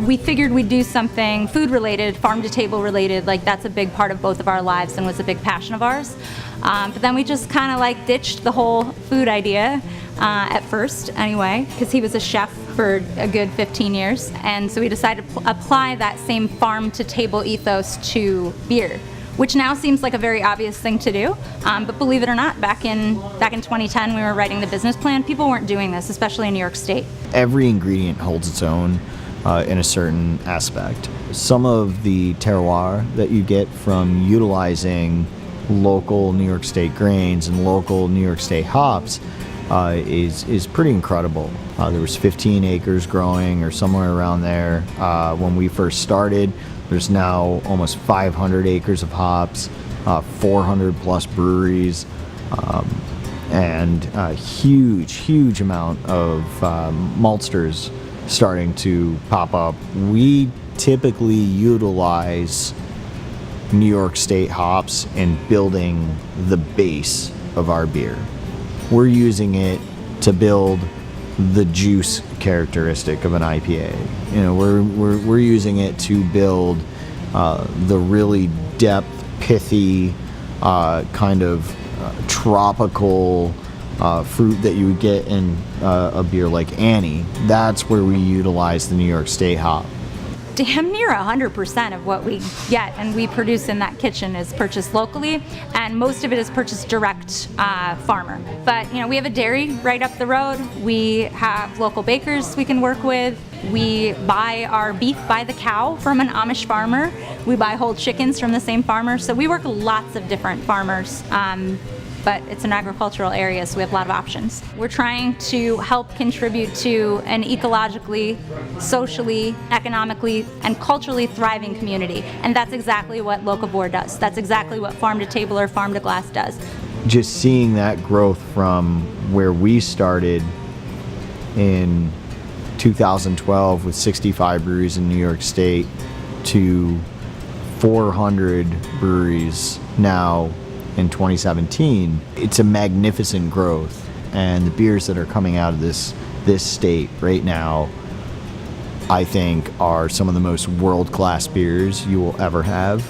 we figured we'd do something food related, farm to table related. Like, that's a big part of both of our lives and was a big passion of ours. But then we just kind of like ditched the whole food idea at first anyway, because he was a chef for a good 15 years. And so we decided to apply that same farm to table ethos to beer, which now seems like a very obvious thing to do. But believe it or not, back in 2010, we were writing the business plan. People weren't doing this, especially in New York State. Every ingredient holds its own in a certain aspect. Some of the terroir that you get from utilizing local New York State grains and local New York State hops is pretty incredible. There was 15 acres growing or somewhere around there when we first started. There's now almost 500 acres of hops, 400 plus breweries, and a huge amount of maltsters starting to pop up. We typically utilize New York State hops in building the base of our beer. We're using it to build the juice characteristic of an IPA. You know, we're using it to build the really depth, pithy, kind of tropical fruit that you would get in a beer like Annie. That's where we utilize the New York State hop. Damn near 100% of what we get and we produce in that kitchen is purchased locally, and most of it is purchased direct farmer. But you know, we have a dairy right up the road. We have local bakers we can work with. We buy our beef by the cow from an Amish farmer. We buy whole chickens from the same farmer. So we work with lots of different farmers. But it's an agricultural area, so we have a lot of options. We're trying to help contribute to an ecologically, socially, economically, and culturally thriving community. And that's exactly what Locavore does. That's exactly what Farm to Table or Farm to Glass does. Just seeing that growth from where we started in 2012 with 65 breweries in New York State to 400 breweries now in 2017, it's a magnificent growth, and the beers that are coming out of this state right now, I think, are some of the most world-class beers you will ever have.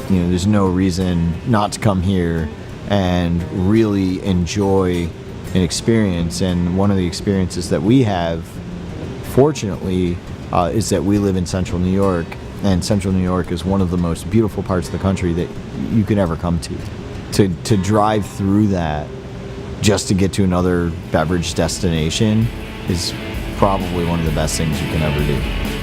You know, there's no reason not to come here and really enjoy an experience. And one of the experiences that we have, fortunately, is that we live in Central New York, and Central New York is one of the most beautiful parts of the country that you could ever come to. To drive through that just to get to another beverage destination is probably one of the best things you can ever do.